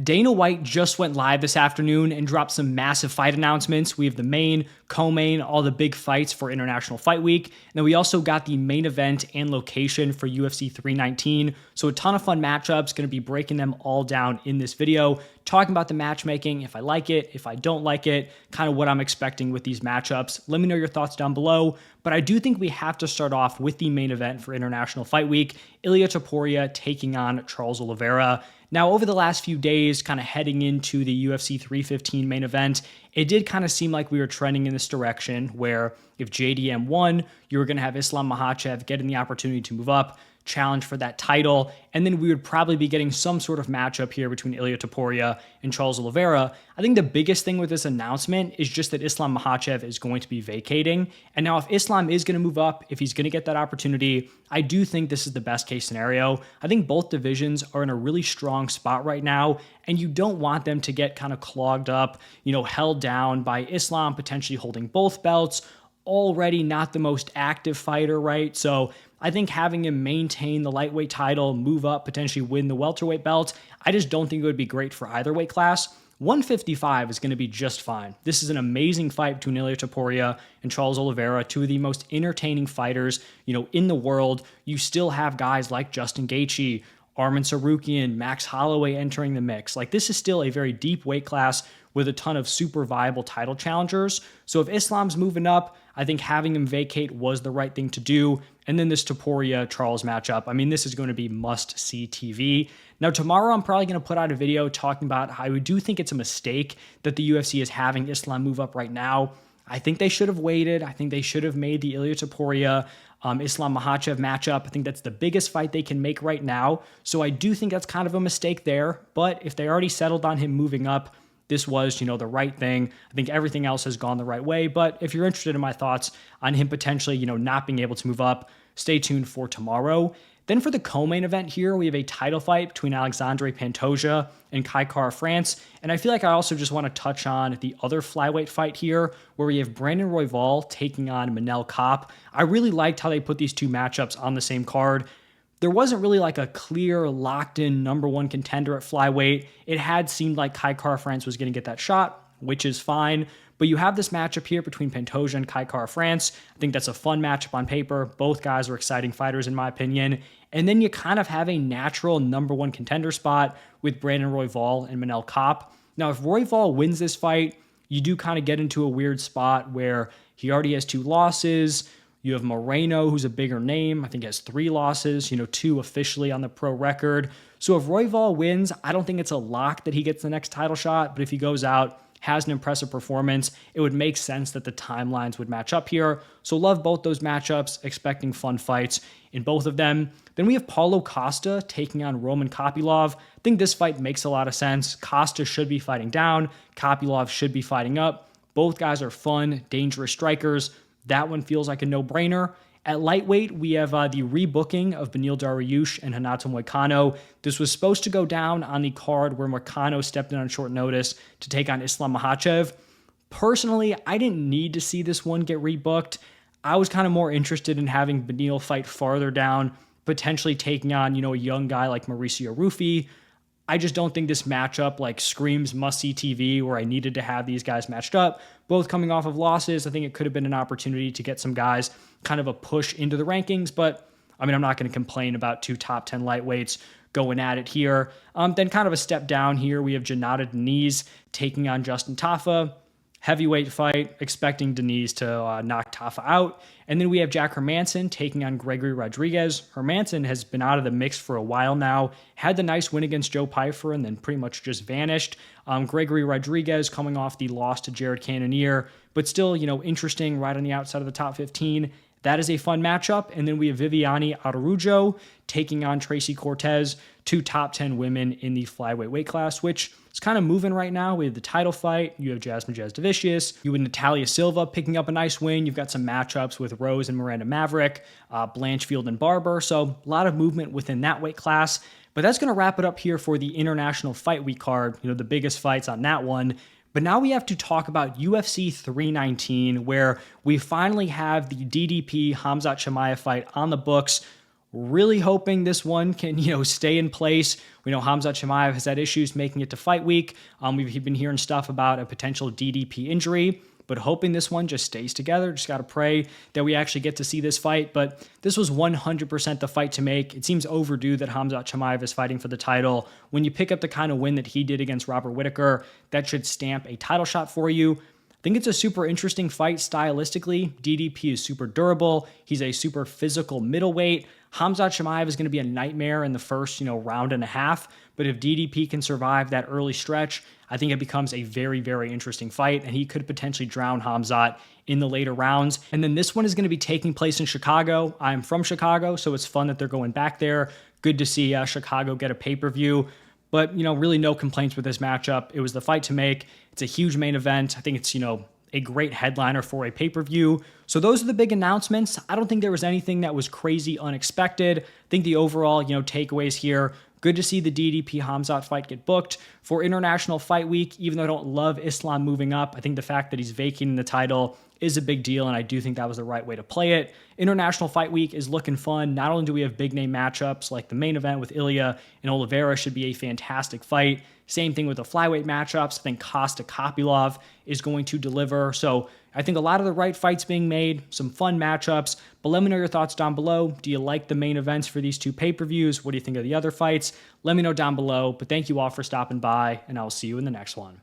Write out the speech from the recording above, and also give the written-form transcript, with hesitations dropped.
Dana White just went live this afternoon and dropped some massive fight announcements. We have the main, co-main, all the big fights for International Fight Week. And then we also got the main event and location for UFC 319. So a ton of fun matchups, going to be breaking them all down in this video, talking about the matchmaking, if I like it, if I don't like it, kind of what I'm expecting with these matchups. Let me know your thoughts down below. But I do think we have to start off with the main event for International Fight Week, Ilia Topuria taking on Charles Oliveira. Now, over the last few days, kind of heading into the UFC 315 main event, it did kind of seem like we were trending in this direction where if JDM won, you were going to have Islam Makhachev getting the opportunity to move up, challenge for that title, and then we would probably be getting some sort of matchup here between Ilia Topuria and Charles Oliveira. I think the biggest thing with this announcement is just that Islam Makhachev is going to be vacating. And now if Islam is going to move up, if he's going to get that opportunity, I do think this is the best case scenario. I think both divisions are in a really strong spot right now, and you don't want them to get kind of clogged up, held down by Islam potentially holding both belts, already not the most active fighter, right? So I think having him maintain the lightweight title, move up, potentially win the welterweight belt, I just don't think it would be great for either weight class. 155 is going to be just fine. This is an amazing fight between Ilia Topuria and Charles Oliveira, two of the most entertaining fighters, in the world. You still have guys like Justin Gaethje, Arman Tsarukyan, Max Holloway entering the mix. Like, this is still a very deep weight class with a ton of super viable title challengers. So if Islam's moving up, I think having him vacate was the right thing to do. And then this Topuria-Charles matchup, I mean, this is going to be must-see TV. Now, tomorrow I'm probably going to put out a video talking about how I do think it's a mistake that the UFC is having Islam move up right now. I think they should have waited. I think they should have made the Ilia Topuria Islam Makhachev matchup. I think that's the biggest fight they can make right now. So I do think that's kind of a mistake there. But if they already settled on him moving up, this was, the right thing. I think everything else has gone the right way. But if you're interested in my thoughts on him potentially, not being able to move up, stay tuned for tomorrow. Then for the co-main event here, we have a title fight between Alexandre Pantoja and Kai Kara-France. And I feel like I also just want to touch on the other flyweight fight here, where we have Brandon Royval taking on Manel Kape. I really liked how they put these two matchups on the same card. There wasn't really like a clear, locked-in number one contender at flyweight. It had seemed like Kai Kara-France was going to get that shot, which is fine. But you have this matchup here between Pantoja and Kai Kara-France. I think that's a fun matchup on paper. Both guys are exciting fighters, in my opinion. And then you kind of have a natural number one contender spot with Brandon Royval and Manel Kape. Now, if Royval wins this fight, you do kind of get into a weird spot where he already has 2 losses. You have Moreno, who's a bigger name. I think has 3 losses, 2 officially on the pro record. So if Royval wins, I don't think it's a lock that he gets the next title shot. But if he goes out, has an impressive performance, it would make sense that the timelines would match up here. So love both those matchups, expecting fun fights in both of them. Then we have Paulo Costa taking on Roman Kopylov. I think this fight makes a lot of sense. Costa should be fighting down. Kopylov should be fighting up. Both guys are fun, dangerous strikers. That one feels like a no-brainer. At lightweight, we have the rebooking of Beneil Dariush and Renato Moicano. This was supposed to go down on the card where Moicano stepped in on short notice to take on Islam Makhachev. Personally, I didn't need to see this one get rebooked. I was kind of more interested in having Beneil fight farther down, potentially taking on, a young guy like Mauricio Rufy. I just don't think this matchup screams must-see TV where I needed to have these guys matched up. Both coming off of losses, I think it could have been an opportunity to get some guys kind of a push into the rankings. But, I'm not going to complain about 2 top 10 lightweights going at it here. Then kind of a step down here, we have Janata Deniz taking on Justin Tafa. Heavyweight fight, expecting Deniz to knock Tafa out. And then we have Jack Hermansson taking on Gregory Rodriguez. Hermansson has been out of the mix for a while now. Had the nice win against Joe Pyfer and then pretty much just vanished. Gregory Rodriguez coming off the loss to Jared Cannonier, but still, interesting, right on the outside of the top 15. That is a fun matchup. And then we have Viviane Araujo taking on Tracy Cortez, 2 top 10 women in the flyweight weight class, which is kind of moving right now. We have the title fight. You have Jasmine Jasdavicius. You have Natalia Silva picking up a nice win. You've got some matchups with Rose and Miranda Maverick, Blanchfield and Barber. So a lot of movement within that weight class. But that's going to wrap it up here for the International Fight Week card, the biggest fights on that one. But now we have to talk about UFC 319, where we finally have the DDP Khamzat Chimaev fight on the books. Really hoping this one can, stay in place. We know Khamzat Chimaev has had issues making it to fight week. We've been hearing stuff about a potential DDP injury, but hoping this one just stays together. Just got to pray that we actually get to see this fight. But this was 100% the fight to make. It seems overdue that Khamzat Chimaev is fighting for the title. When you pick up the kind of win that he did against Robert Whittaker, that should stamp a title shot for you. I think it's a super interesting fight stylistically. DDP is super durable. He's a super physical middleweight. Khamzat Chimaev is going to be a nightmare in the first, round and a half. But if DDP can survive that early stretch, I think it becomes a very, very interesting fight, and he could potentially drown Khamzat in the later rounds. And then this one is going to be taking place in Chicago. I'm from Chicago, so it's fun that they're going back there. Good to see Chicago get a pay-per-view. But, really no complaints with this matchup. It was the fight to make. It's a huge main event. I think it's, a great headliner for a pay-per-view. So those are the big announcements. I don't think there was anything that was crazy unexpected. I think the overall, takeaways here, good to see the DDP Khamzat fight get booked for International Fight Week. Even though I don't love Islam moving up, I think the fact that he's vacating the title is a big deal, and I do think that was the right way to play it. International Fight Week is looking fun. Not only do we have big name matchups like the main event with Ilya and Oliveira should be a fantastic fight. Same thing with the flyweight matchups. I think Costa Kopylov is going to deliver. So I think a lot of the right fights being made, some fun matchups. But let me know your thoughts down below. Do you like the main events for these two pay-per-views? What do you think of the other fights? Let me know down below. But thank you all for stopping by, and I'll see you in the next one.